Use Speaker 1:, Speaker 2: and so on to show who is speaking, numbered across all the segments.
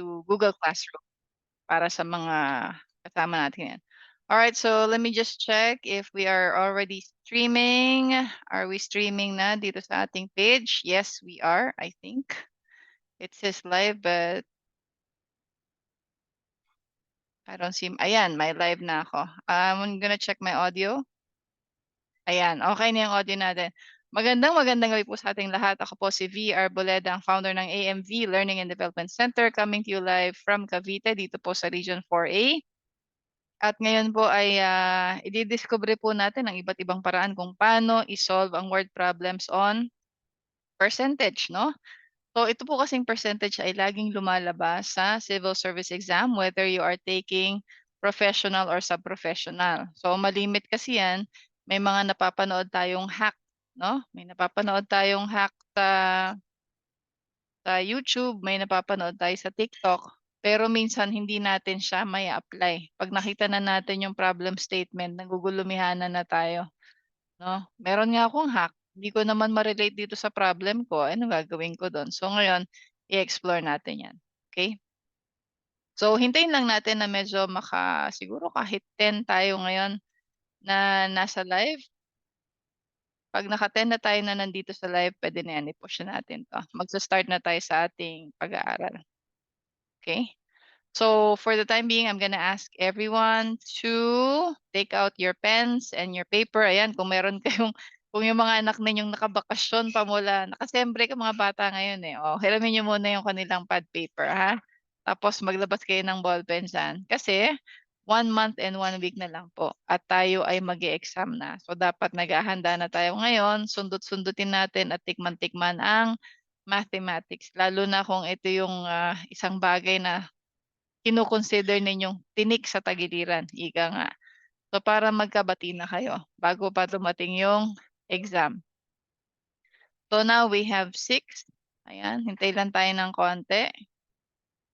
Speaker 1: to Google Classroom para sa mga kasama natin yan. Alright, so let me just check if we are already streaming. Are we streaming na dito sa ating page? Yes, we are, I think. It says live, but I don't see. Ayan, may live na ako. I'm gonna check my audio. Ayan, okay na yung audio natin. Magandang gabi po sa ating lahat. Ako po si V. Arboleda, ang founder ng AMV Learning and Development Center, coming to you live from Cavite, dito po sa Region 4A. At ngayon po ay ididiscover po natin ang iba't ibang paraan kung paano isolve ang word problems on percentage, no? So ito po kasing percentage ay laging lumalabas sa civil service exam, whether you are taking professional or sub-professional. So malimit kasi yan, may mga napapanood tayong hack, no? May napapanood tayong hack sa YouTube, may napapanood tayo sa TikTok, pero minsan hindi natin siya may apply. Pag nakita na natin yung problem statement, nagugulumihanan na tayo, no? Meron nga akong hack, hindi ko naman ma-relate dito sa problem ko, anong gagawin ko dun? So ngayon, i-explore natin 'yan, okay? So hintayin lang natin na medyo siguro kahit 10 tayo ngayon na nasa live. Pag naka-10 na tayo na nandito sa live, puwede na 'yan, i-push na natin 'to. Magsa-start na tayo sa ating pag-aaral, okay? So for the time being, I'm gonna ask everyone to take out your pens and your paper. Ayan, kung meron kayong kung yung mga anak ninyong nakabakasyon pa mula nakasembre ka mga bata ngayon, eh. Oh, hiramin niyo muna yung kanilang pad paper, ha? Tapos maglabas kayo ng ballpen diyan. Kasi 1 month and 1 week na lang po at tayo ay mag-e-exam na. So dapat naghahanda na tayo ngayon, sundot-sundutin natin at tikman-tikman ang mathematics. Lalo na kung ito yung isang bagay na kino-consider ninyong tinik sa tagiliran, ika nga. So para magkabati na kayo bago pa dumating yung exam. So now we have 6. Ayan, hintay lang tayo ng konti.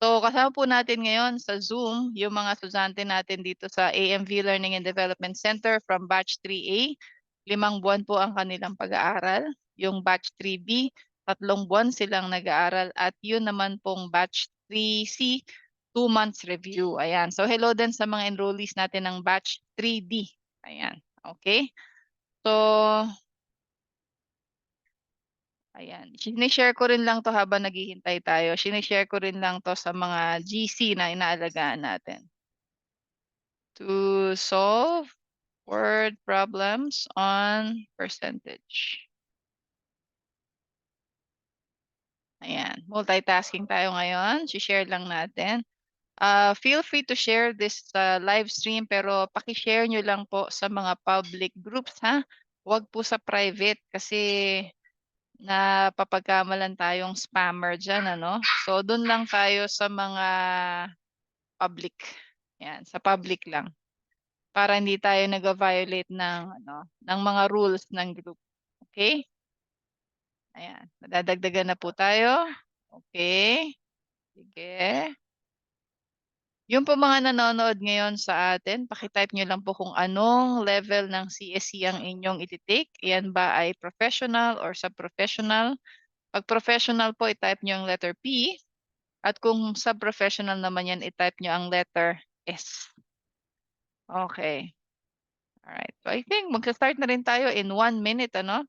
Speaker 1: So kasama po natin ngayon sa Zoom yung mga estudyante natin dito sa AMV Learning and Development Center from Batch 3A. 5 buwan po ang kanilang pag-aaral. Yung Batch 3B, 3 buwan silang nag-aaral. At yun naman pong Batch 3C, 2 months review. Ayan. So hello din sa mga enrollees natin ng Batch 3D. Ayan. Okay? So, ayan. Sinishare ko rin lang to habang naghihintay tayo. Sinishare ko rin lang to sa mga GC na inaalagaan natin. To solve word problems on percentage. Ayan. Multitasking tayo ngayon. Share lang natin. Feel free to share this live stream pero paki-share nyo lang po sa mga public groups, ha? Huwag po sa private kasi napapagkamalan tayong spammer dyan, ano? So, dun lang tayo sa mga public. Yan, sa public lang. Para hindi tayo nag-violate ng, ng mga rules ng group. Okay? Ayan, nadadagdagan na po tayo. Okay. Sige. Yung po mga nanonood ngayon sa atin, paki-type nyo lang po kung anong level ng CSE ang inyong iti-take. Yan ba ay professional or sub-professional? Pag professional po, i-type nyo ang letter P. At kung sub-professional naman yan, i-type nyo ang letter S. Okay. Alright. So I think magsa-start na rin tayo in 1 minute, ano?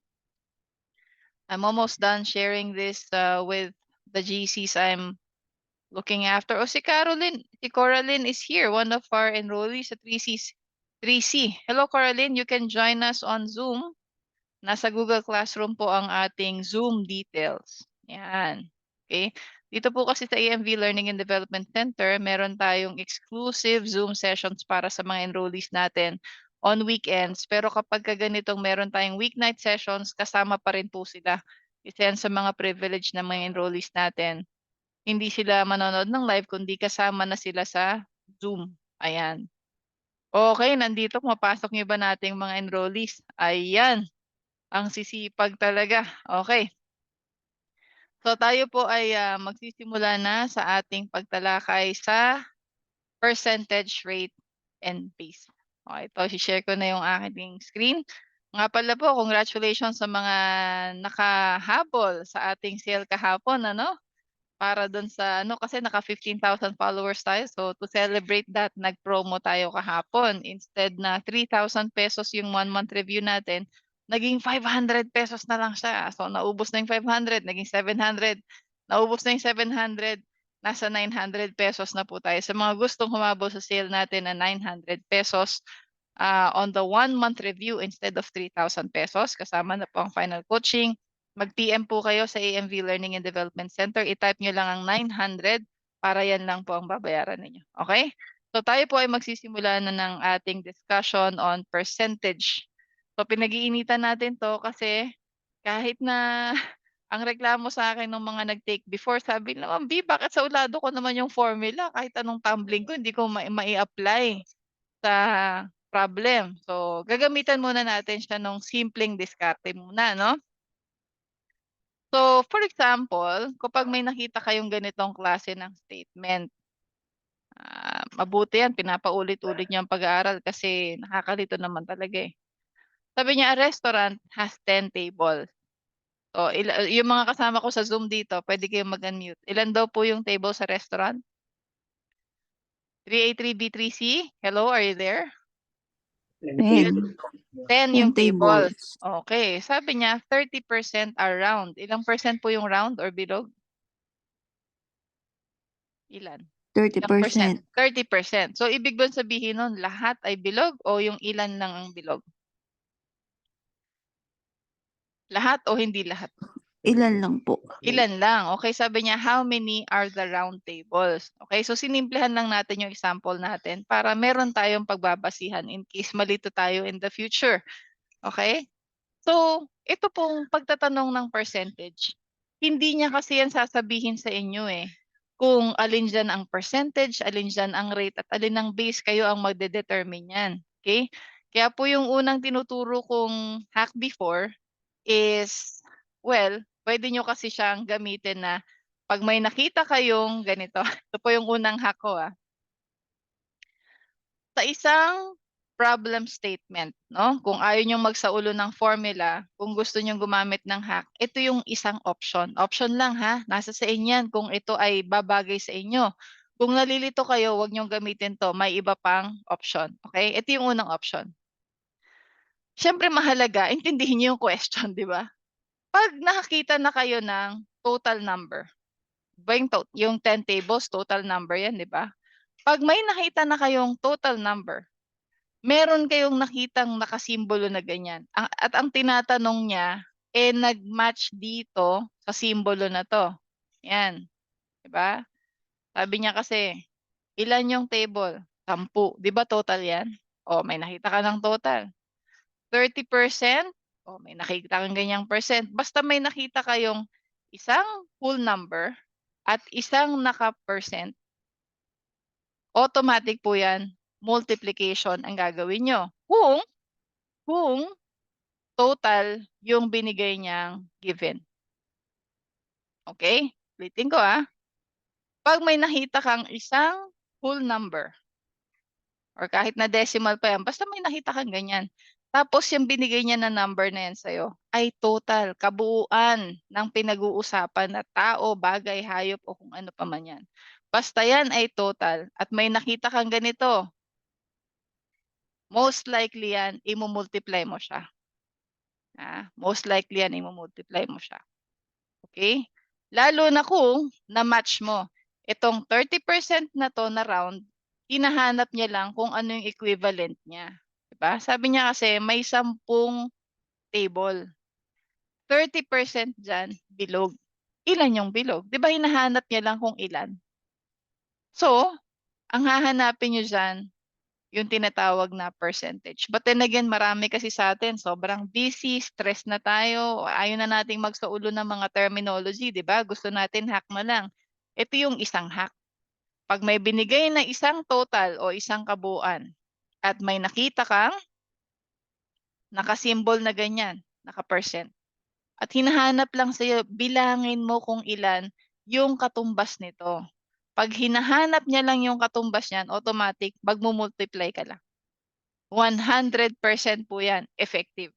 Speaker 1: I'm almost done sharing this with the GCs I'm looking after. Oh, si Coraline is here, one of our enrollees sa 3C. Hello, Coraline. You can join us on Zoom. Nasa Google Classroom po ang ating Zoom details. Yan. Okay. Dito po kasi sa AMV Learning and Development Center, meron tayong exclusive Zoom sessions para sa mga enrollees natin on weekends. Pero kapag ganitong meron tayong weeknight sessions, kasama pa rin po sila. Isa yan sa mga privilege ng mga enrollees natin. Hindi sila manonood ng live, kundi kasama na sila sa Zoom. Ayan. Okay, nandito. Mapasok niyo ba nating mga enrollees? Ayan. Ang sisipag talaga. Okay. So tayo po ay magsisimula na sa ating pagtalakay sa percentage rate and base. Okay, ito, share ko na yung aking screen. Nga pala po, congratulations sa mga nakahabol sa ating sale kahapon, ano? para dun sa ano, kasi naka 15,000 followers tayo. So to celebrate that, nag-promo tayo kahapon. Instead na 3,000 pesos yung 1-month review natin, naging 500 pesos na lang siya. So naubos na yung 500, naging 700. Naubos na yung 700, nasa 900 pesos na po tayo. Sa mga gustong humabol sa sale natin na 900 pesos on the 1-month review instead of 3,000 pesos, kasama na po ang final coaching, mag-PM po kayo sa AMV Learning and Development Center. I-type nyo lang ang 900 para yan lang po ang babayaran ninyo. Okay? So tayo po ay magsisimula na ng ating discussion on percentage. So pinag-iinitan natin to kasi kahit na ang reklamo sa akin ng mga nag-take before, sabi naman, B, bakit sa ulado ko naman yung formula? Kahit anong tumbling ko, hindi ko mai-apply sa problem. So gagamitan muna natin siya nung simpleng diskarte muna, no? So, for example, kapag may nakita kayong ganitong klase ng statement, mabuti yan, pinapaulit-ulit niyo ang pag-aaral kasi nakakalito naman talaga eh. Sabi niya, a restaurant has 10 tables. So, yung mga kasama ko sa Zoom dito, pwede kayong mag-unmute. Ilan daw po yung table sa restaurant? 3A3B3C? Hello, are you there?
Speaker 2: 10.
Speaker 1: 10 yung
Speaker 2: 10
Speaker 1: table.
Speaker 2: tables.
Speaker 1: Okay. Sabi niya, 30% are round. Ilang percent po yung round or bilog? Ilan? Ilang percent?
Speaker 2: 30%.
Speaker 1: 30%. So, ibig ba sabihin nun, lahat ay bilog o yung ilan lang ang bilog? Lahat o hindi lahat?
Speaker 2: Ilan lang po.
Speaker 1: Ilan lang. Okay, sabi niya, how many are the round tables? Okay, so sinimplihan lang natin yung example natin para meron tayong pagbabasihan in case malito tayo in the future. Okay? So, ito pong pagtatanong ng percentage. Hindi niya kasi yan sasabihin sa inyo eh. Kung alin dyan ang percentage, alin dyan ang rate, at alin ang base, kayo ang magde-determine yan. Okay? Kaya po yung unang tinuturo kong hack before is, well, pwede nyo kasi siyang gamitin na pag may nakita kayong ganito, ito po yung unang hack ko sa isang problem statement, no? Kung ayaw nyo magsaulo ng formula, kung gusto nyo gumamit ng hack, ito yung isang option. Option lang ha, nasa sa inyo kung ito ay babagay sa inyo. Kung nalilito kayo, wag nyo gamitin to, may iba pang option. Okay? Ito yung unang option. Siyempre mahalaga, intindihin nyo yung question, di ba? Pag nakakita na kayo ng total number, yung 10 tables, total number yan, di ba? Pag may nakita na kayong total number, meron kayong nakitang nakasimbolo na ganyan. At ang tinatanong niya, nag-match dito sa simbolo na to. Yan. Diba? Sabi niya kasi, ilan yung table? 10. Diba total yan? O, may nakita ka ng total. 30%? O, may nakita kang ganyang percent. Basta may nakita kayong isang whole number at isang naka-percent, automatic po yan, multiplication ang gagawin nyo. Kung total yung binigay niyang given. Okay? Ulitin ko Pag may nakita kang isang whole number, or kahit na decimal pa yan, basta may nakita kang ganyan. Tapos yung binigay niya na number na yan sa'yo ay total, kabuuan ng pinag-uusapan na tao, bagay, hayop o kung ano pa man yan. Basta yan ay total at may nakita kang ganito, most likely yan, imumultiply mo siya. Most likely yan, imumultiply mo siya. Okay? Lalo na kung na-match mo. Itong 30% na to na round, hinahanap niya lang kung ano yung equivalent niya. Diba? Sabi niya kasi may 10 table. 30% dyan, bilog. Ilan yung bilog? Diba hinahanap niya lang kung ilan? So, ang hahanapin niyo dyan, yung tinatawag na percentage. But then again, marami kasi sa atin, sobrang busy, stress na tayo, ayaw na nating magsaulo ng mga terminology, di ba? Gusto natin hack na lang. Ito yung isang hack. Pag may binigay na isang total o isang kabuuan at may nakita kang nakasimbol na ganyan, naka-percent, at hinahanap lang sa'yo, bilangin mo kung ilan yung katumbas nito. Pag hinahanap niya lang yung katumbas niyan, automatic, magmumultiply ka lang. 100% po yan, effective.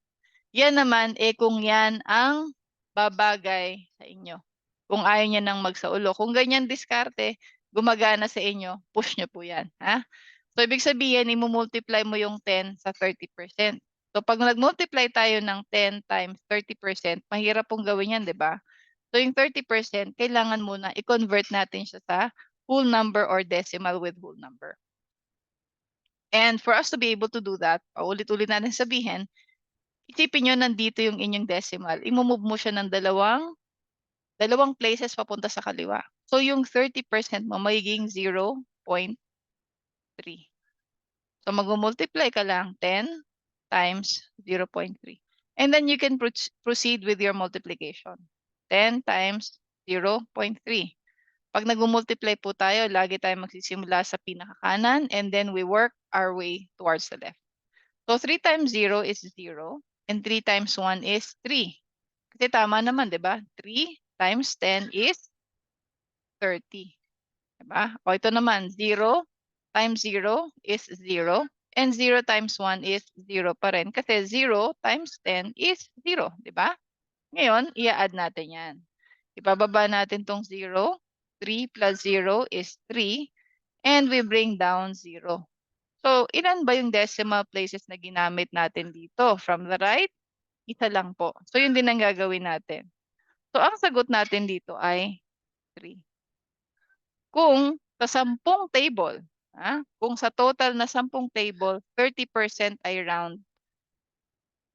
Speaker 1: Yan naman, kung yan ang babagay sa inyo. Kung ayaw niya nang magsaulo. Kung ganyan diskarte, gumagana sa inyo, push nyo po yan. Ha? So, ibig sabihin, i-multiply mo yung 10 sa 30%. So, pag nag-multiply tayo ng 10 times 30%, mahirap pong gawin yan, di ba? So, yung 30%, kailangan muna i-convert natin siya sa whole number or decimal with whole number. And for us to be able to do that, paulit-ulit natin sabihin, isipin nyo nandito yung inyong decimal. I-move mo siya ng dalawang places papunta sa kaliwa. So, yung 30% mo magiging 0.3. So, mag-multiply ka lang 10 times 0.3. And then you can proceed with your multiplication. 10 times 0.3. Pag nag-multiply po tayo, lagi tayo magsisimula sa pinakakanan and then we work our way towards the left. So 3 times 0 is 0 and 3 times 1 is 3. Kasi tama naman, di ba? 3 times 10 is 30. Diba? O ito naman, 0 times 0 is 0 and 0 times 1 is 0 pa rin kasi 0 times 10 is 0. Diba? Ngayon, i-add natin yan. Ibababa natin tong 0. 3 plus 0 is 3 and we bring down 0. So, ilan ba yung decimal places na ginamit natin dito? From the right, isa lang po. So, yun din ang gagawin natin. So, ang sagot natin dito ay 3. Kung sa 10 table, kung sa total na 10 table, 30% ay round.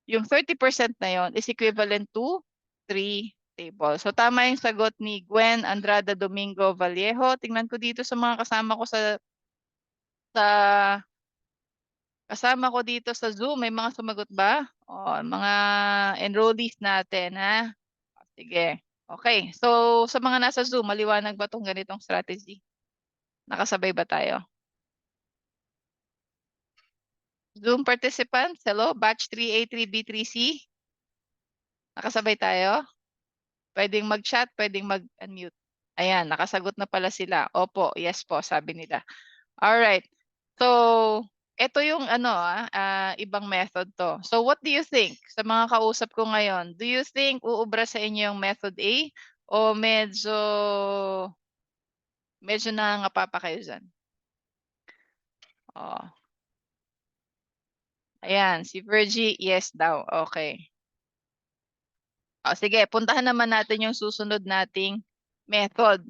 Speaker 1: Yung 30% na yon is equivalent to 3 tables. So, tama yung sagot ni Gwen Andrada Domingo Vallejo. Tingnan ko dito sa mga kasama ko kasama ko dito sa Zoom, may mga sumagot ba? O, mga enrollees natin, ha? Sige. Okay. So, sa mga nasa Zoom, maliwanag ba itong ganitong strategy? Nakasabay ba tayo? Zoom participants, hello, batch 3A, 3B, 3C. Nakasabay tayo? Pwedeng mag-chat, pwedeng mag-unmute. Ayan, nakasagot na pala sila. Opo, yes po, sabi nila. Alright. So, ito yung ibang method to. So, what do you think? Sa mga kausap ko ngayon, do you think uubra sa inyo yung method A o medyo nangangapa pa kayo dyan? Oh. Ayan, si Virgie, yes daw. Okay. O, sige, puntahan naman natin yung susunod nating method.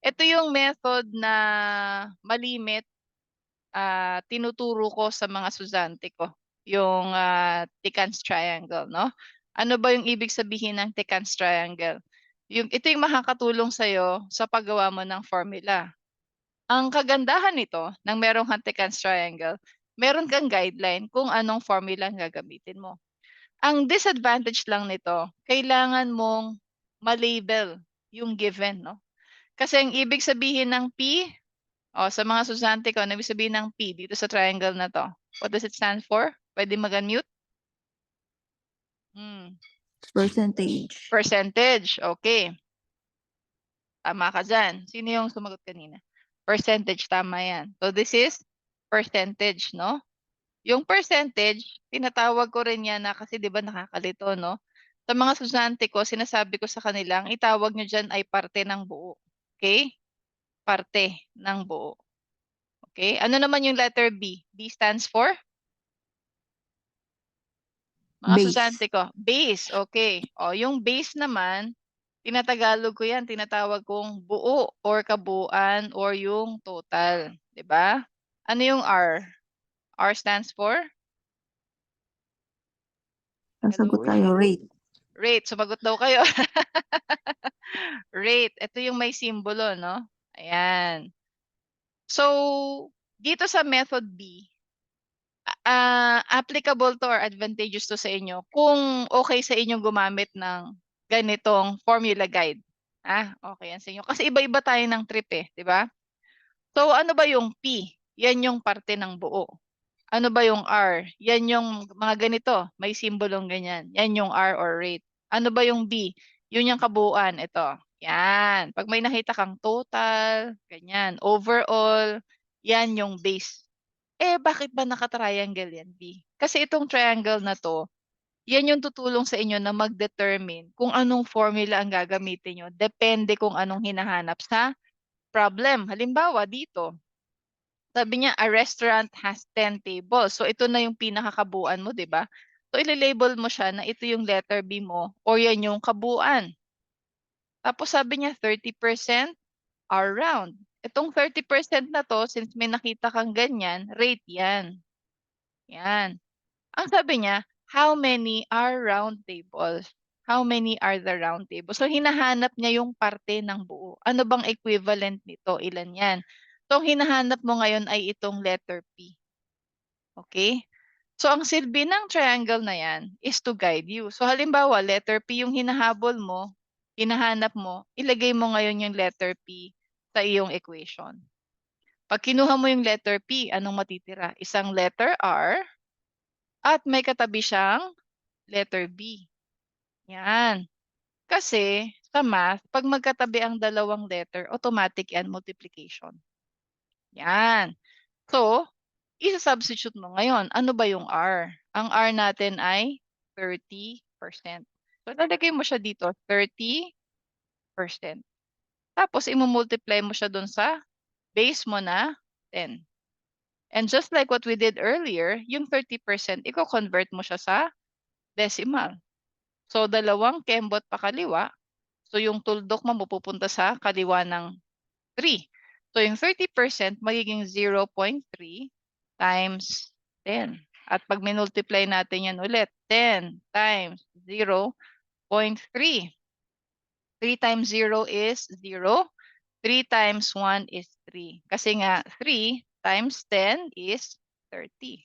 Speaker 1: Ito yung method na malimit tinuturo ko sa mga estudyante ko. Yung Tecans Triangle, no? Ano ba yung ibig sabihin ng Tecans Triangle? Ito yung makakatulong sa'yo sa paggawa mo ng formula. Ang kagandahan nito, ng merong Tecans Triangle, meron kang guideline kung anong formula ang gagamitin mo. Ang disadvantage lang nito, kailangan mong ma-label yung given, no? Kasi ang ibig sabihin ng P, sa mga estudyante ko, ang ibig sabihin ng P dito sa triangle na to. What does it stand for? Pwede mag-unmute?
Speaker 2: Percentage.
Speaker 1: Percentage. Okay. Tama ka dyan. Sino yung sumagot kanina? Percentage, tama yan. So this is percentage, no? Yung percentage, tinatawag ko rin yan na kasi 'di ba nakakalito, no? Sa mga estudyante ko, sinasabi ko sa kanila, ang itawag nyo dyan ay parte ng buo. Okay? Parte ng buo. Okay? Ano naman yung letter B? B stands for? Mga
Speaker 2: Base.
Speaker 1: estudyante ko, base. Okay. O, yung base naman, tinatagalog ko yan, tinatawag kong buo or kabuuan or yung total. 'Di ba? Ano yung R? R stands for?
Speaker 2: Sasagot tayo, rate.
Speaker 1: Rate. Sumagot daw kayo. Rate. Ito yung may simbolo, no? Ayan. So, dito sa method B, applicable to or advantageous to sa inyo kung okay sa inyong gumamit ng ganitong formula guide. Okay yan sa inyo. Kasi iba-iba tayo ng trip di ba? So, ano ba yung P? Yan yung parte ng buo. Ano ba yung R? Yan yung mga ganito. May simbolong ganyan. Yan yung R or rate. Ano ba yung B? Yun yung kabuuan. Ito. Yan. Pag may nakita kang total, ganyan. Overall, yan yung base. Bakit ba naka-triangle yan, B? Kasi itong triangle na to, yan yung tutulong sa inyo na mag-determine kung anong formula ang gagamitin nyo. Depende kung anong hinahanap sa problem. Halimbawa, dito, sabi niya, a restaurant has 10 tables. So, ito na yung pinakakabuuan mo, di ba? So, ililabel mo siya na ito yung letter B mo or yan yung kabuuan. Tapos sabi niya, 30% are round. Itong 30% na to, since may nakita kang ganyan, rate yan. Yan. Ang sabi niya, how many are round tables? How many are the round tables? So, hinahanap niya yung parte ng buo. Ano bang equivalent nito? Ilan yan? So, ang hinahanap mo ngayon ay itong letter P. Okay? So, ang silbi ng triangle na yan is to guide you. So, halimbawa, letter P yung hinahabol mo, hinahanap mo, ilagay mo ngayon yung letter P sa iyong equation. Pag kinuha mo yung letter P, anong matitira? Isang letter R at may katabi siyang letter B. Yan. Kasi sa math, pag magkatabi ang dalawang letter, automatic yan multiplication. Yan. So, isa-substitute mo ngayon. Ano ba yung R? Ang R natin ay 30%. So, lalagay mo siya dito, 30%. Tapos, imumultiply mo siya dun sa base mo na 10. And just like what we did earlier, yung 30%, i-convert mo siya sa decimal. So, dalawang kembot pa kaliwa. So, yung tuldok mo pupunta sa kaliwa ng 3. So, yung 30% magiging 0.3 times 10. At pag minultiply natin yan ulit, 10 times 0.3. 3 times 0 is 0. 3 times 1 is 3. Kasi nga, 3 times 10 is 30.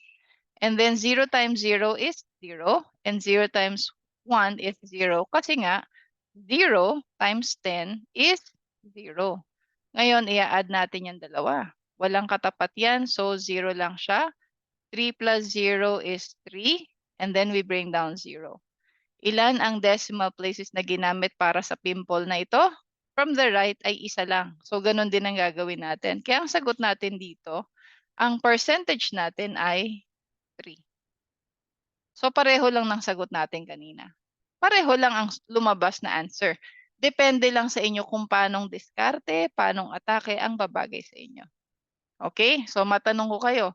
Speaker 1: And then 0 times 0 is 0. And 0 times 1 is 0. Kasi nga, 0 times 10 is 0. Ngayon, i-add natin yung dalawa. Walang katapat yan, so 0 lang siya. 3 plus 0 is 3. And then we bring down 0. Ilan ang decimal places na ginamit para sa pimple na ito? From the right ay isa lang. So, ganun din ang gagawin natin. Kaya ang sagot natin dito, ang percentage natin ay 3. So, pareho lang ng sagot natin kanina. Pareho lang ang lumabas na answer. Depende lang sa inyo kung paanong diskarte, paanong atake ang babagay sa inyo. Okay? So, matanong ko kayo,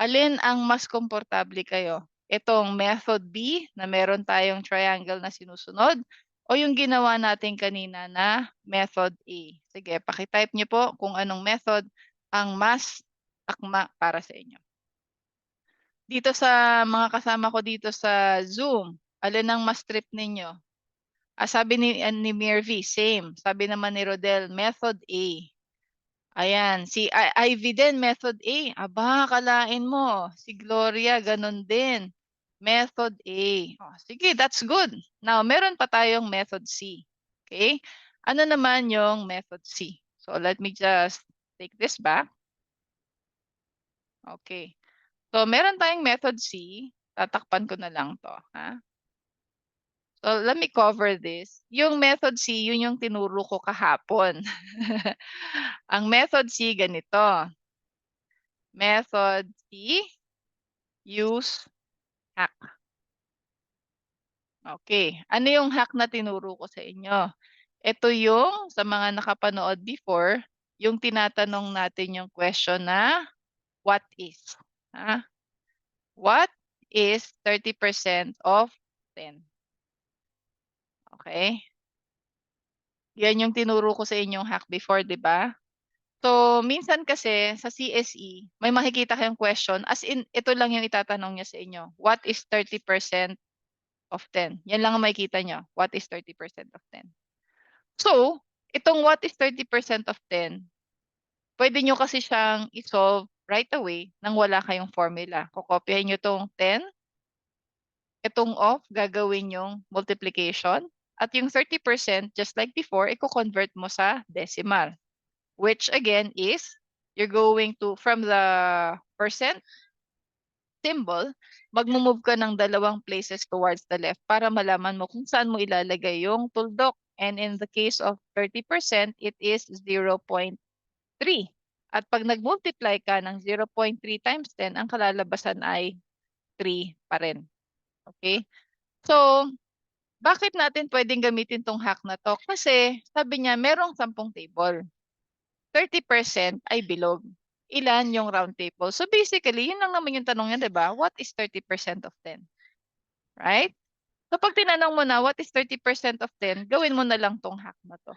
Speaker 1: alin ang mas komportable kayo? Itong method B na meron tayong triangle na sinusunod o yung ginawa natin kanina na method A? Sige, pakitype niyo po kung anong method ang mas akma para sa inyo. Dito sa mga kasama ko dito sa Zoom, alin ang mas trip ninyo? Sabi ni Mirvi, same. Sabi naman ni Rodel, method A. Ayan, si Ivy din, method A. Aba, kalain mo. Si Gloria, ganun din. Method A. Oh, sige, that's good. Now, meron pa tayong method C. Okay? Ano naman yung method C? So, let me just take this back. Okay. So, meron tayong method C. Tatakpan ko na lang to. Ha? So, let me cover this. Yung method C, yun yung tinuro ko kahapon. Ang method C, ganito. Method C, use hack. Okay. Ano yung hack na tinuro ko sa inyo? Ito yung, sa mga nakapanood before, yung tinatanong natin yung question na, what is? Ha? What is 30% of 10? Okay? Yan yung tinuro ko sa inyong hack before, di ba? So, minsan kasi sa CSE, may makikita kayong question, as in, ito lang yung itatanong niya sa inyo. What is 30% of 10? Yan lang ang makikita nyo. What is 30% of 10? So, itong what is 30% of 10, pwede nyo kasi siyang isolve right away nang wala kayong formula. Kukopyahin nyo itong 10, itong off, gagawin yung multiplication, at yung 30%, just like before, i-convert mo sa decimal. Which again is, you're going to, from the percent symbol, mag-move ka ng dalawang places towards the left para malaman mo kung saan mo ilalagay yung tuldok. And in the case of 30%, it is 0.3. At pag nag-multiply ka ng 0.3 times 10, ang kalalabasan ay 3 pa rin. Okay? So, bakit natin pwedeng gamitin tong hack na to? Kasi sabi niya merong 10 table. 30% ay bilog. Ilan yung round table? So basically, yun lang naman yung tanong niya, 'di ba? What is 30% of 10? Right? So pag tinanong mo na what is 30% of 10, gawin mo na lang tong hack na to.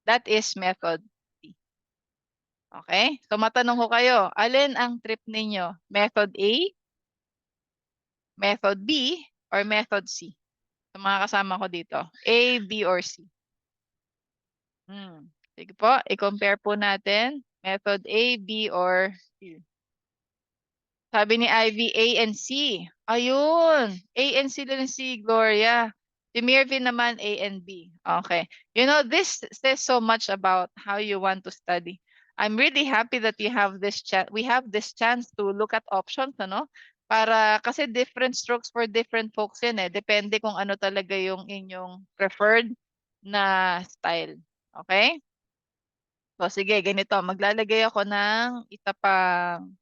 Speaker 1: That is method C. Okay? So matanong ko kayo, alin ang trip ninyo? Method A, method B, or method C? Sa mga kasama ko dito. A, B, or C? Sige po, i-compare po natin. Method A, B, or C. Sabi ni Ivy, A and C. Ayun. A and C din si Gloria. Si Mirvin naman, A and B. Okay. You know, this says so much about how you want to study. I'm really happy that you have this we have this chance to look at options, ano? Para, kasi different strokes for different folks yun eh. Depende kung ano talaga yung inyong preferred na style. Okay? So, sige, ganito. Maglalagay ako ng isa pang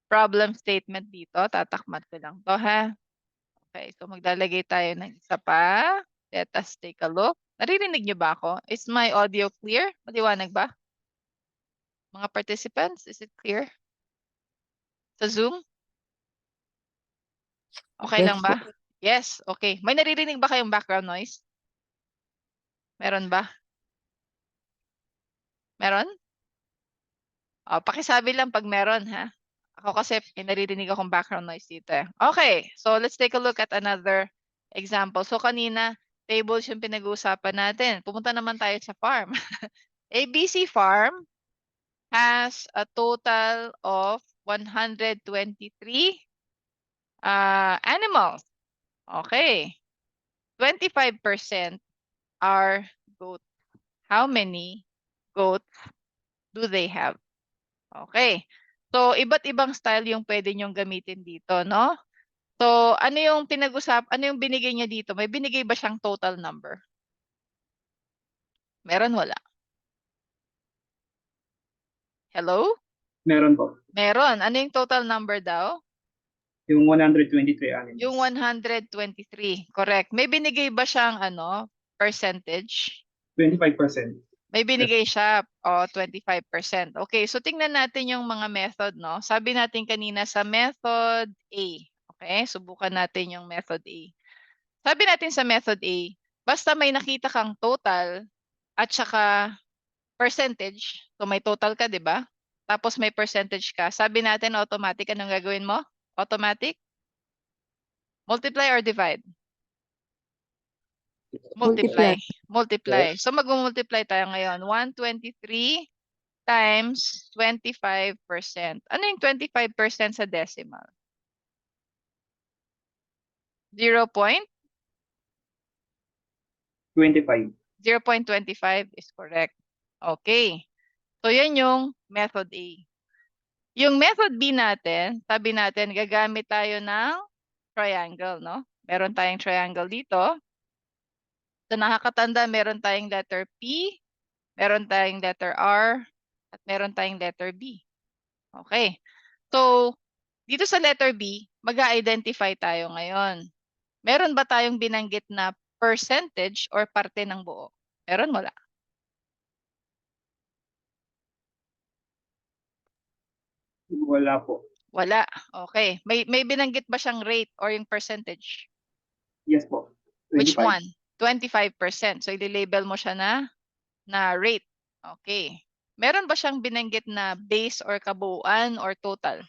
Speaker 1: problem statement dito. Tatakmat ko lang to, ha? Okay, so maglalagay tayo ng isa pa. Let us take a look. Naririnig niyo ba ako? Is my audio clear? Maliwanag ba? Mga participants, is it clear? Sa Zoom? Okay
Speaker 2: Yes
Speaker 1: lang
Speaker 2: po.
Speaker 1: ba? Yes, okay. May naririnig ba kayong background noise? Meron ba? Meron? O, pakisabi lang pag meron, ha? Ako kasi may naririnig akong background noise dito eh. Okay, so let's take a look at another example. So kanina, tables yung pinag-uusapan natin. Pumunta naman tayo sa farm. ABC Farm has a total of 123 animals. Okay. 25% are goat. How many goats do they have? Okay. So, iba't ibang style yung pwede nyong gamitin dito, no? So, ano yung binigay niya dito? May binigay ba siyang total number? Meron, wala? Hello?
Speaker 3: Meron po.
Speaker 1: Meron. Ano yung total number daw?
Speaker 3: Yung 123 animals.
Speaker 1: Yung 123. Correct. May binigay ba siyang percentage?
Speaker 3: 25%.
Speaker 1: May binigay siya, 25%. Okay, so tingnan natin yung mga method, no? Sabi natin kanina sa method A. Okay, subukan natin yung method A. Sabi natin sa method A, basta may nakita kang total at saka percentage, so may total ka, di ba? Tapos may percentage ka. Sabi natin automatic, anong gagawin mo? Automatic? Multiply or divide? Multiply. Multiply. So mag-multiply tayo ngayon. 123 times 25%. Ano yung 25% sa decimal? 0.25 is correct. Okay. So yan yung method A. Yung method B natin, sabi natin gagamit tayo ng triangle, no? Meron tayong triangle dito. So nakakatanda, meron tayong letter P, meron tayong letter R, at meron tayong letter B. Okay. So, dito sa letter B, mag-identify tayo ngayon. Meron ba tayong binanggit na percentage or parte ng buo? Meron, wala?
Speaker 3: Wala po.
Speaker 1: Wala. Okay. May binanggit ba siyang rate or yung percentage?
Speaker 3: Yes po. 25.
Speaker 1: Which one? 25%. So, i-label mo siya na rate. Okay. Meron ba siyang binanggit na base or kabuuan or total?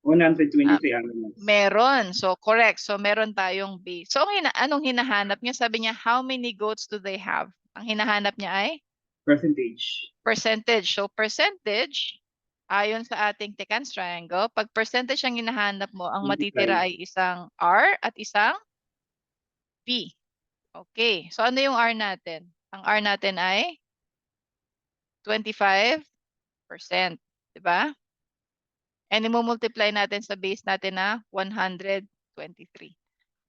Speaker 3: 123 animals.
Speaker 1: Meron. So, correct. So, meron tayong base. So, anong hinahanap niya? Sabi niya, how many goats do they have? Ang hinahanap niya ay?
Speaker 3: Percentage.
Speaker 1: Percentage. So, percentage, ayon sa ating Tekans triangle, pag percentage ang hinahanap mo, ang matitira ay isang R at isang P. Okay. So, ano yung R natin? Ang R natin ay 25%. Diba? And i-multiply natin sa base natin na 123.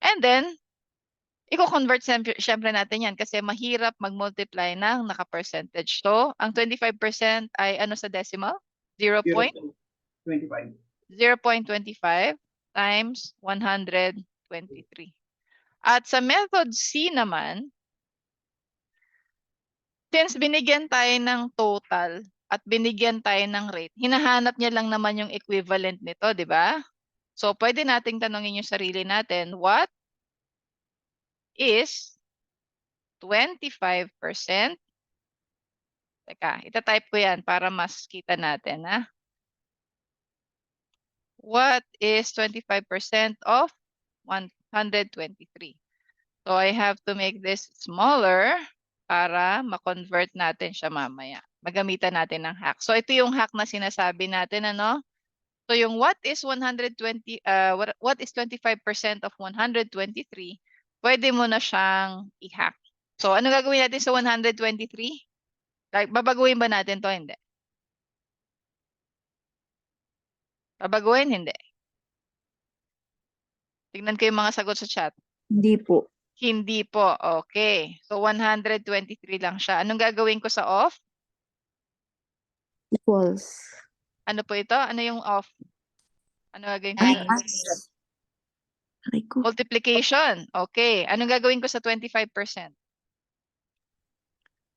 Speaker 1: And then, i-convert syempre natin yan kasi mahirap mag-multiply ng naka-percentage. So, ang 25% ay ano sa decimal?
Speaker 3: 0.25.
Speaker 1: 0.25 times 123. At sa method C naman, since binigyan tayo ng total at binigyan tayo ng rate, hinahanap niya lang naman yung equivalent nito, di ba? So, pwede nating tanongin yung sarili natin, what is 25%? Teka, itatype ko yan para mas kita natin, ha? What is 25% of 123? So, I have to make this smaller para ma-convert natin siya mamaya. Magamitan natin ng hack. So, ito yung hack na sinasabi natin, ano? So, yung what is 25% of 123, pwede mo na siyang i-hack. So, ano gagawin natin sa 123? Like, babaguhin ba natin to? Hindi. Babaguhin? Hindi. Tignan ko yung mga sagot sa chat.
Speaker 2: Hindi po.
Speaker 1: Hindi po. Okay. So, 123 lang siya. Anong gagawin ko sa off?
Speaker 2: Equals.
Speaker 1: Ano po ito? Ano yung off? Ano gagawin ko?
Speaker 2: Minus. Aray ko.
Speaker 1: Multiplication. Okay. Anong gagawin ko sa 25%?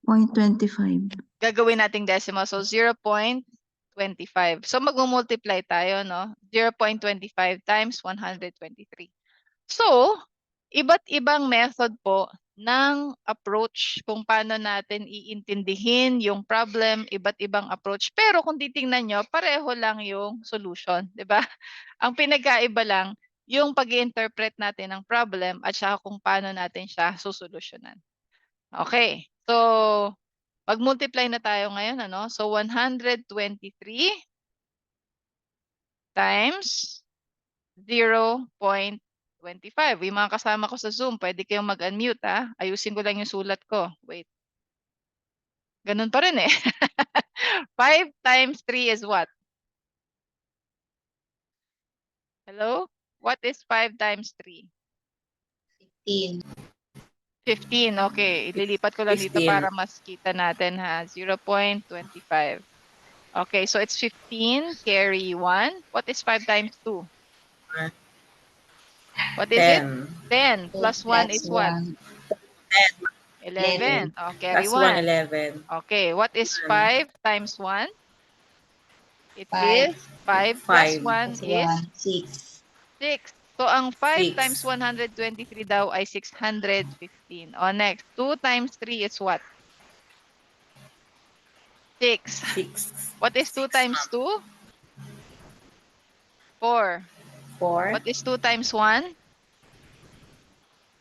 Speaker 2: 0.25.
Speaker 1: Gagawin nating decimal. So, 0.25. So, mag-multiply tayo, no? 0.25 times 123. So, iba't ibang method po ng approach kung paano natin iintindihin yung problem, iba't ibang approach. Pero kung titingnan nyo, pareho lang yung solution, di ba? Ang pinagkaiba lang, yung pag-interpret natin ng problem at saka kung paano natin siya susolusyonan. Okay. So, mag-multiply na tayo ngayon, ano? So, 123 times 0.25. Yung mga kasama ko sa Zoom, pwede kayong mag-unmute, ha? Ayusin ko lang yung sulat ko. Wait. Ganun pa rin eh. 5 times 3 is what? Hello? What is 5 times 3?
Speaker 4: 15.
Speaker 1: 15. Okay. Ililipat ko lang dito
Speaker 4: 15.
Speaker 1: para mas kita natin, ha? 0.25. Okay. So, it's 15. Carry 1. What is 5 times 2? What is it? 10. Plus 1 is what? 11. Oh, carry
Speaker 4: Plus 1,
Speaker 1: 1.
Speaker 4: 11.
Speaker 1: Okay. What is 5 times 1? It is 5 plus 1 is
Speaker 4: 6.
Speaker 1: 6. So, ang 5
Speaker 4: 6.
Speaker 1: times 123 daw ay 615. O, next. 2 times 3 is what? 6.
Speaker 4: 6.
Speaker 1: What is 2 times 2? 4.
Speaker 4: 4.
Speaker 1: What is 2 times 1?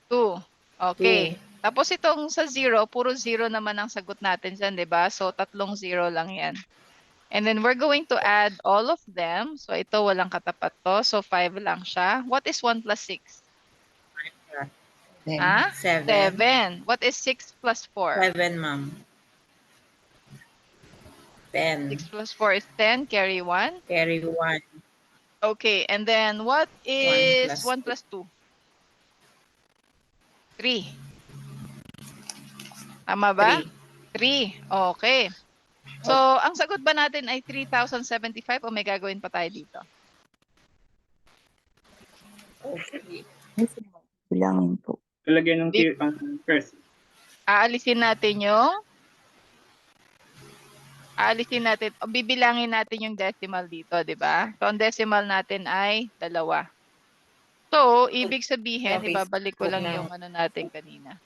Speaker 1: 2. Okay. Tapos itong sa 0, puro 0 naman ang sagot natin dyan, di ba? So, tatlong 0 lang yan. And then we're going to add all of them. So, ito walang katapat to. So, 5 lang siya. What is 1 plus 6?
Speaker 4: 7.
Speaker 1: Ah?
Speaker 4: 7.
Speaker 1: 7. What is 6 plus 4?
Speaker 4: 7, ma'am. 10.
Speaker 1: 6 plus 4 is 10. Carry 1.
Speaker 4: Carry 1.
Speaker 1: Okay. And then what is 1
Speaker 4: 1
Speaker 1: plus 2? 3. Tama ba? 3. Okay. So, ang sagot ba natin ay 3,075 o may gagawin pa tayo dito?
Speaker 4: Okay.
Speaker 2: Bilangin po.
Speaker 3: Lalagyan ng first.
Speaker 1: Aalisin natin o bibilangin natin yung decimal dito, di ba? So, ang decimal natin ay 2. So, ibig sabihin,
Speaker 4: Okay.
Speaker 1: ibabalik ko lang yung ano natin kanina.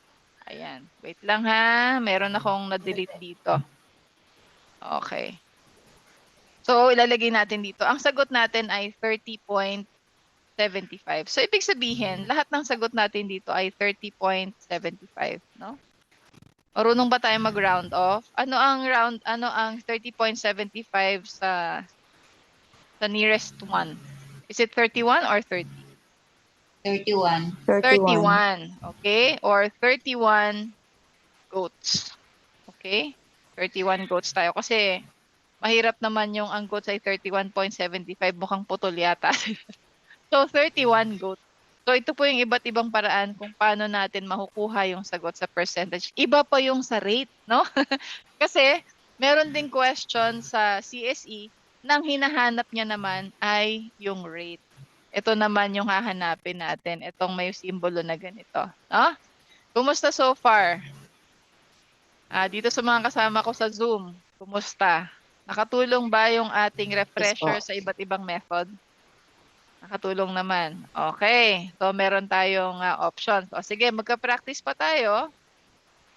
Speaker 1: Ayan. Wait lang ha. Meron akong na-delete dito. Okay. So, ilalagay natin dito. Ang sagot natin ay 30.75. So, ibig sabihin, lahat ng sagot natin dito ay 30.75, no? Marunong ba tayo mag-round off? Ano ang 30.75 sa nearest one? Is it 31 or 30?
Speaker 4: 31.
Speaker 1: 31. Okay? Or 31 goats. Okay? 31 goats tayo. Kasi mahirap naman yung ang goats ay 31.75. Mukhang putol yata. So, 31 goats. So, ito po yung iba't ibang paraan kung paano natin makukuha yung sagot sa percentage. Iba pa yung sa rate, no? Kasi, meron ding question sa CSE nang hinahanap niya naman ay yung rate. Ito naman yung hahanapin natin. Itong may simbolo na ganito. No? Kumusta so far? Dito sa mga kasama ko sa Zoom, kumusta? Nakatulong ba yung ating refresher sa iba't ibang method? Nakatulong naman. Okay. So, meron tayong options. O sige, magka-practice pa tayo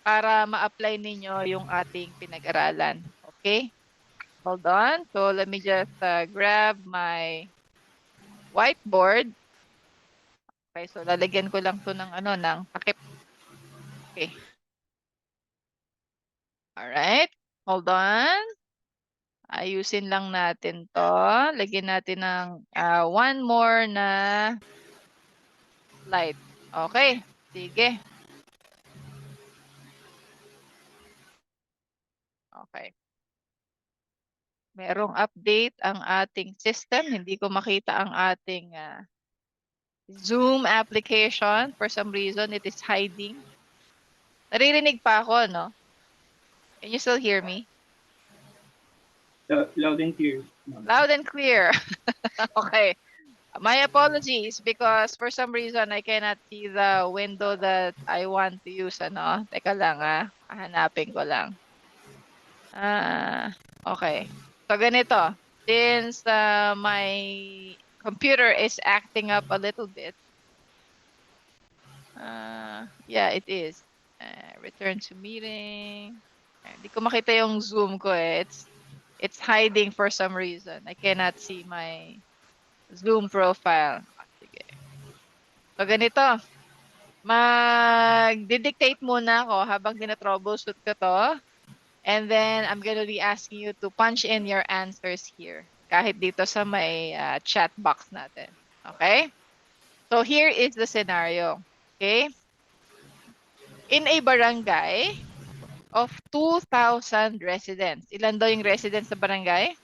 Speaker 1: para ma-apply ninyo yung ating pinag-aralan. Okay? Hold on. So, let me just grab my whiteboard. Okay, so lalagyan ko lang to ng ng takip. Okay. Alright. Hold on. Ayusin lang natin to. Lagyan natin ng one more na slide. Okay. Sige. Okay. Merong update ang ating system. Hindi ko makita ang ating Zoom application. For some reason, it is hiding. Naririnig pa ako, no? Can you still hear me?
Speaker 3: Loud and clear.
Speaker 1: Loud and clear. Okay. My apologies because for some reason I cannot see the window that I want to use. Teka lang Hahanapin ko lang. Okay. So ganito. Since my computer is acting up a little bit. Yeah, it is. Return to meeting. Hindi ko makita yung Zoom ko eh. It's hiding for some reason. I cannot see my Zoom profile. Sige. So ganito. Mag-dictate muna ako habang tinatroubleshoot ko to. And then I'm gonna be asking you to punch in your answers here. Kahit dito sa may chat box natin. Okay? So here is the scenario. Okay? In a barangay of 2,000 residents. Ilan daw yung residents sa barangay?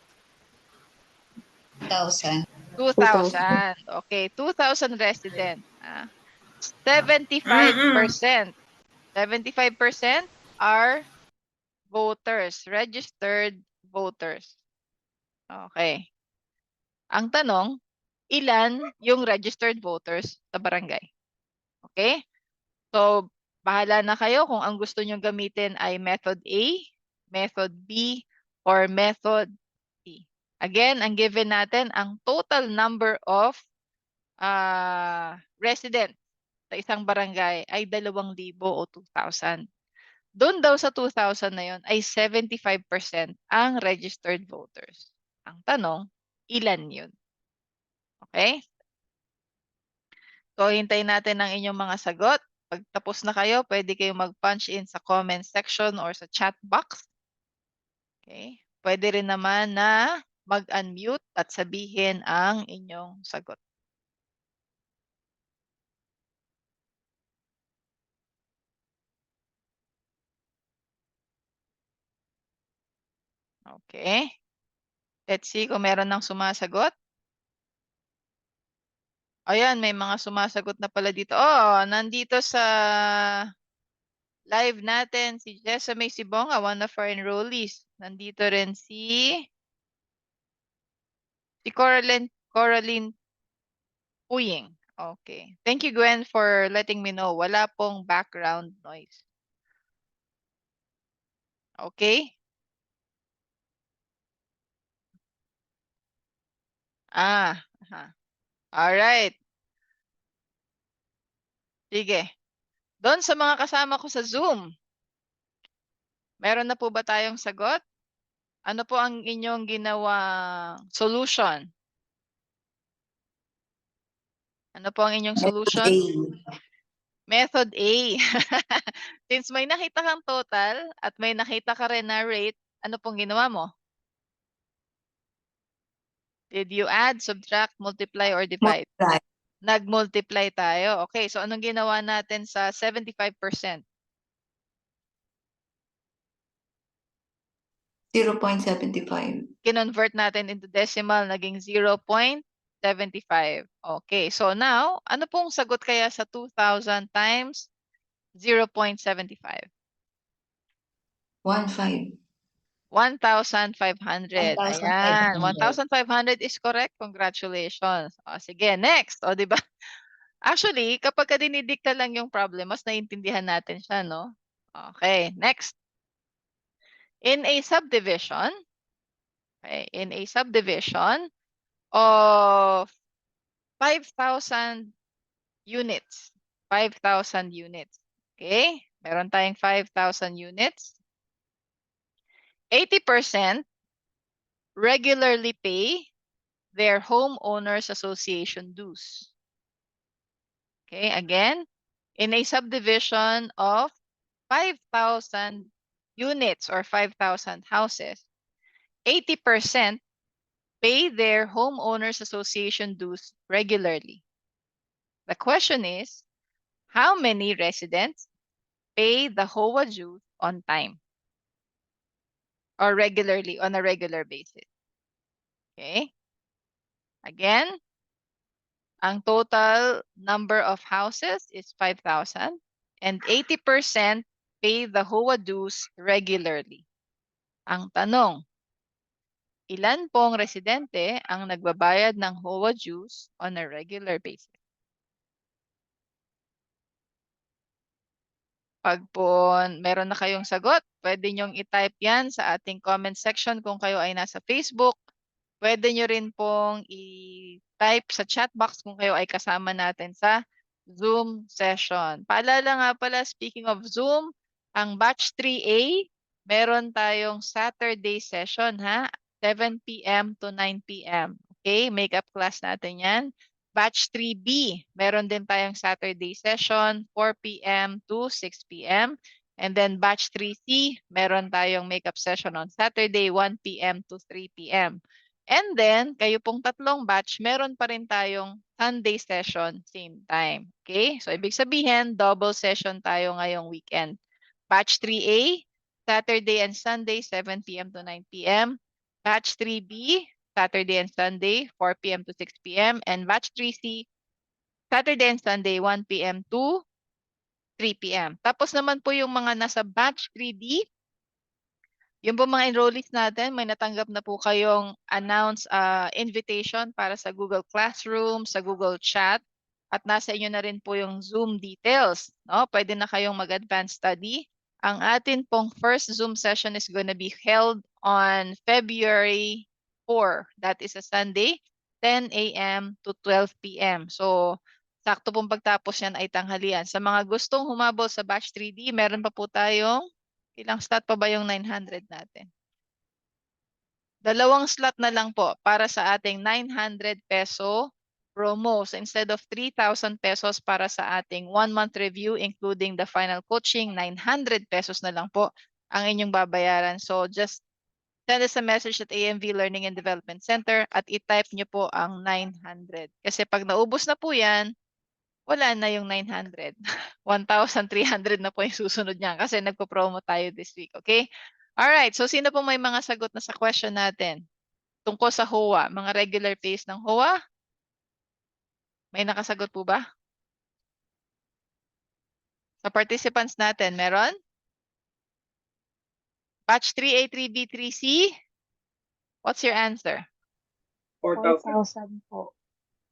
Speaker 4: 1,000.
Speaker 1: 2,000. Okay, 2,000 residents. 75%. 75% are voters, registered voters. Okay. Ang tanong, ilan yung registered voters sa barangay? Okay? So, bahala na kayo kung ang gusto nyo gamitin ay method A, method B, or method C. Again, ang given natin, ang total number of residents sa isang barangay ay 2,000 o 2,000. Doon daw sa 2,000 na yon ay 75% ang registered voters. Ang tanong, ilan yun? Okay? So, hintayin natin ang inyong mga sagot. Pag tapos na kayo, pwede kayong mag-punch in sa comment section or sa chat box. Okay? Pwede rin naman na mag-unmute at sabihin ang inyong sagot. Okay. Let's see kung meron ng sumasagot. Ayan, may mga sumasagot na pala dito. Oh, nandito sa live natin si Jessamy Sibonga, one of our enrollees. Nandito rin si Coraline Puying. Okay. Thank you, Gwen, for letting me know. Wala pong background noise. Okay? Alright. Sige. Doon sa mga kasama ko sa Zoom, meron na po ba tayong sagot? Ano po ang inyong ginawang solution? Ano po ang inyong solution? Method A. Since may nakita kang total at may nakita ka rin na rate, ano pong ginawa mo? Did you add, subtract, multiply, or divide?
Speaker 2: Multiply.
Speaker 1: Nag-multiply tayo. Okay, so anong ginawa natin sa 75%?
Speaker 2: 0.75.
Speaker 1: Kinonvert natin into decimal, naging 0.75. Okay, so now, ano pong sagot kaya sa 2,000 times 0.75?
Speaker 2: 1.5.
Speaker 1: 1,500. Ayan, 1,500 is correct. Congratulations. O, sige, next. O, di ba? Actually, kapag dinidikta lang yung problem, mas naiintindihan natin siya, no? Okay, next. In a subdivision, of 5,000 units. 5,000 units. Okay? Meron tayong 5,000 units. 80% regularly pay their homeowners association dues. Okay, again, in a subdivision of 5,000 units or 5,000 houses, 80% pay their homeowners association dues regularly. The question is, how many residents pay the HOA dues on time or regularly, on a regular basis? Okay. Again, ang total number of houses is 5,000 and 80% pay the HOA dues regularly. Ang tanong, ilan pong residente ang nagbabayad ng HOA dues on a regular basis? Pag po meron na kayong sagot, pwede nyong i-type yan sa ating comment section kung kayo ay nasa Facebook. Pwede nyo rin pong i-type sa chat box kung kayo ay kasama natin sa Zoom session. Paalala nga pala, speaking of Zoom, ang batch 3A, meron tayong Saturday session, ha? 7 p.m. to 9 p.m. Okay, makeup class natin yan. Batch 3B, meron din tayong Saturday session, 4 p.m. to 6 p.m. And then batch 3C, meron tayong makeup session on Saturday, 1 p.m. to 3 p.m. And then, kayo pong tatlong batch, meron pa rin tayong Sunday session, same time. Okay? So, ibig sabihin, double session tayo ngayong weekend. Batch 3A, Saturday and Sunday, 7 p.m. to 9 p.m. Batch 3B, Saturday and Sunday, 4 p.m. to 6 p.m. And batch 3C, Saturday and Sunday, 1 p.m. to 3 p.m. Tapos naman po yung mga nasa batch 3D, yung po mga enrollees natin, may natanggap na po kayong invitation para sa Google Classroom, sa Google Chat, at nasa inyo na rin po yung Zoom details. No? Pwede na kayong mag-advance study. Ang atin pong first Zoom session is gonna be held on February 4. That is a Sunday, 10 a.m. to 12 p.m. So, sakto pong pagtapos yan ay tanghalian. Sa mga gustong humabol sa batch 3D, meron pa po tayong, ilang slot pa ba yung 900 natin? Dalawang slot na lang po para sa ating 900 peso promo. So instead of 3,000 pesos para sa ating 1-month review, including the final coaching, 900 pesos na lang po ang inyong babayaran. So just send us a message at AMV Learning and Development Center at i-type nyo po ang 900. Kasi pag naubos na po yan, wala na yung 900. 1,300 na po yung susunod niyan kasi nagpo-promo tayo this week, okay? Alright, so sino po may mga sagot na sa question natin? Tungkol sa HOA, mga regular pays ng HOA? May nakasagot po ba? Sa participants natin, meron? Batch 3A, 3B, 3C? What's your answer?
Speaker 3: 4,000.
Speaker 4: 4,000 po.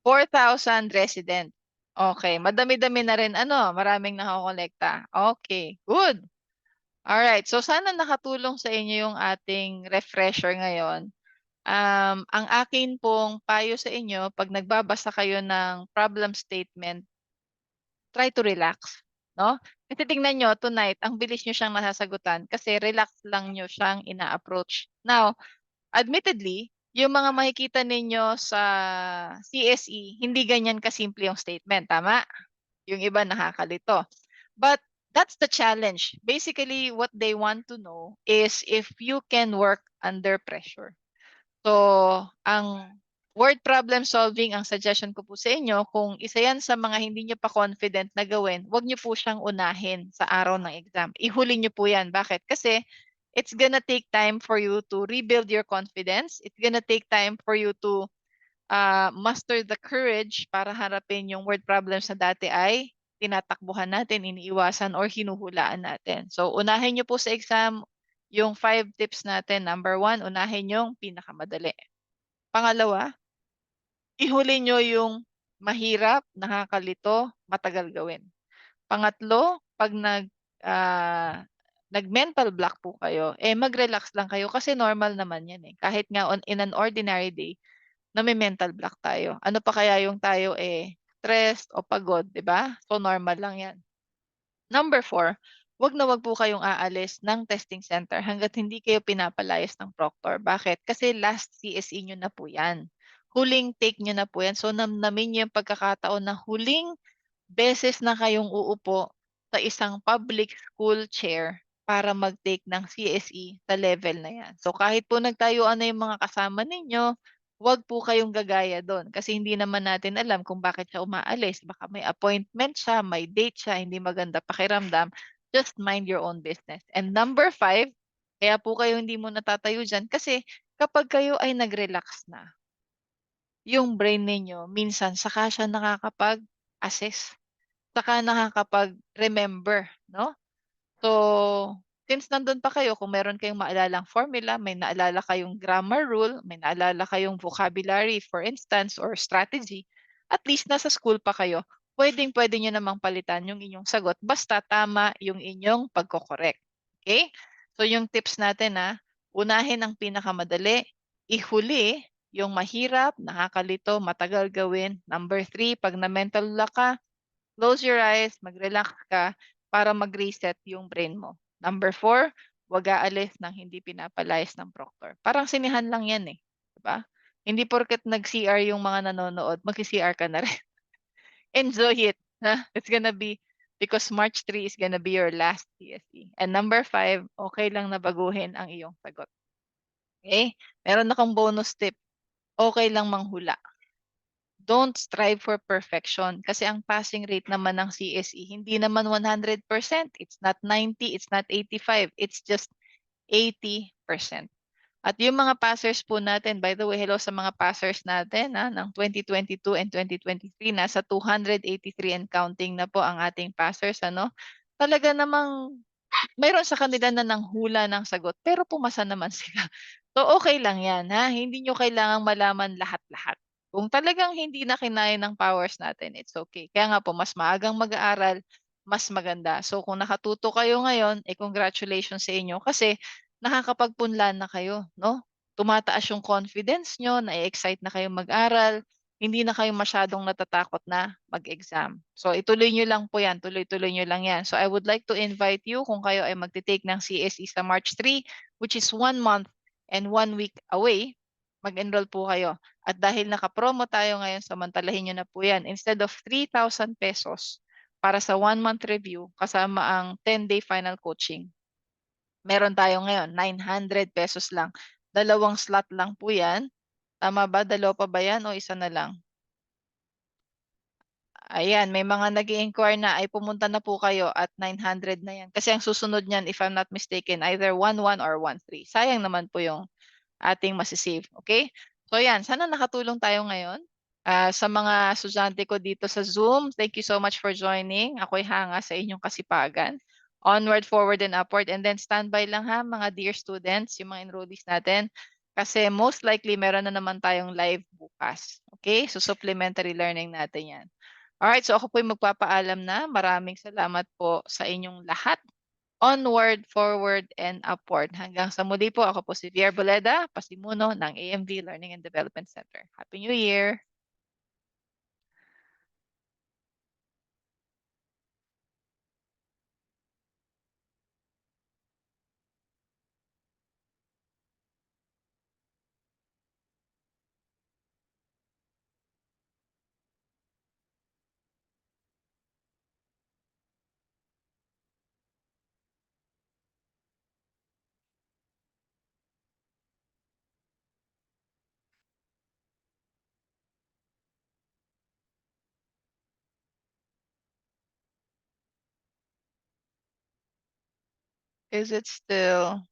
Speaker 1: 4,000 resident. Okay, madami-dami na rin maraming nakakolekta. Okay, good. Alright, so sana nakatulong sa inyo yung ating refresher ngayon. Ang akin pong payo sa inyo, pag nagbabasa kayo ng problem statement, try to relax, no? Kasi tingnan nyo, tonight, ang bilis nyo siyang nasasagutan kasi relax lang nyo siyang ina-approach. Now, admittedly, yung mga makikita ninyo sa CSE, hindi ganyan kasimple yung statement, tama? Yung iba nakakalito. But that's the challenge. Basically, what they want to know is if you can work under pressure. So, ang word problem solving, ang suggestion ko po sa inyo, kung isa yan sa mga hindi nyo pa confident na gawin, wag nyo po siyang unahin sa araw ng exam. Ihuli nyo po yan. Bakit? Kasi it's gonna take time for you to rebuild your confidence. It's gonna take time for you to muster the courage para harapin yung word problems na dati ay tinatakbuhan natin, iniiwasan, or hinuhulaan natin. So, unahin nyo po sa exam, yung 5 tips natin. Number 1, unahin yung pinakamadali. Pangalawa, ihuli nyo yung mahirap, nakakalito, matagal gawin. Pangatlo, pag nag-mental block po kayo, mag-relax lang kayo kasi normal naman yan eh. Kahit nga in an ordinary day, na may mental block tayo. Ano pa kaya yung tayo stressed o pagod, di ba? So normal lang yan. Number 4, wag na wag po kayong aalis ng testing center hanggat hindi kayo pinapalayas ng proctor. Bakit? Kasi last CSE nyo na po yan. Huling take nyo na po yan. So namnamin nyo yung pagkakataon na huling beses na kayong uupo sa isang public school chair para mag-take ng CSE sa level na yan. So kahit po nagtayuan na yung mga kasama ninyo, huwag po kayong gagaya doon kasi hindi naman natin alam kung bakit siya umaalis. Baka may appointment siya, may date siya, hindi maganda pakiramdam. Just mind your own business. And number 5, kaya po kayo hindi mo natatayo dyan kasi kapag kayo ay nag-relax na, yung brain ninyo, minsan saka siya nakakapag-assess, saka nakakapag-remember, no? So, since nandun pa kayo, kung meron kayong maalalang formula, may naalala kayong grammar rule, may naalala kayong vocabulary, for instance, or strategy, at least nasa school pa kayo, pwede nyo namang palitan yung inyong sagot, basta tama yung inyong pagkokorek. Okay? So, yung tips natin unahin ang pinakamadali, ihuli yung mahirap, nakakalito, matagal gawin. Number 3, pag na-mental block ka, close your eyes, mag-relax ka para mag-reset yung brain mo. Number 4, wag aalis ng hindi pinapalayas ng proctor. Parang sinihan lang yan eh. Diba? Hindi porket nag-CR yung mga nanonood, mag-CR ka na rin. Enjoy it. It's gonna be, because March 3 is gonna be your last CSE. And number 5, okay lang na baguhin ang iyong sagot. Okay? Meron akong bonus tip. Okay lang manghula. Don't strive for perfection kasi ang passing rate naman ng CSE hindi naman 100%. It's not 90, it's not 85, it's just 80%. At yung mga passers po natin, by the way, hello sa mga passers natin ng 2022 and 2023, nasa 283 and counting na po ang ating passers. Talaga namang mayroon sa kanila na nanghula ng sagot pero pumasa naman sila. So okay lang yan Hindi nyo kailangang malaman lahat-lahat. Kung talagang hindi na kinaya ng powers natin, it's okay. Kaya nga po, mas maagang mag-aaral, mas maganda. So kung nakatuto kayo ngayon, congratulations sa inyo kasi nakakapagpunlan na kayo, no? Tumataas yung confidence nyo, na-excite na kayong mag-aral, hindi na kayo masyadong natatakot na mag-exam. So ituloy nyo lang po yan, tuloy-tuloy nyo lang yan. So I would like to invite you kung kayo ay magte-take ng CSE sa March 3, which is 1 month and 1 week away, mag-enroll po kayo. At dahil naka-promo tayo ngayon, samantalahin nyo na po yan. Instead of 3,000 pesos para sa 1-month review, kasama ang 10-day final coaching, meron tayo ngayon 900 pesos lang. 2 slot lang po yan. Tama ba? 2 pa ba yan o isa na lang? Ayan, may mga nag-i-inquire na ay pumunta na po kayo at 900 na yan. Kasi ang susunod niyan, if I'm not mistaken, either 1-1 or 1-3. Sayang naman po yung ating masisave. Okay? So yan, sana nakatulong tayo ngayon. Sa mga estudyante ko dito sa Zoom, thank you so much for joining. Ako'y hanga sa inyong kasipagan. Onward, forward, and upward. And then standby lang mga dear students, yung mga enrollees natin. Kasi most likely, meron na naman tayong live bukas. Okay? So supplementary learning natin yan. Alright, so ako po'y magpapaalam na. Maraming salamat po sa inyong lahat. Onward, forward, and upward. Hanggang sa muli po, ako po si Vier Boleda, pasimuno ng AMV Learning and Development Center. Happy New Year! Is it still...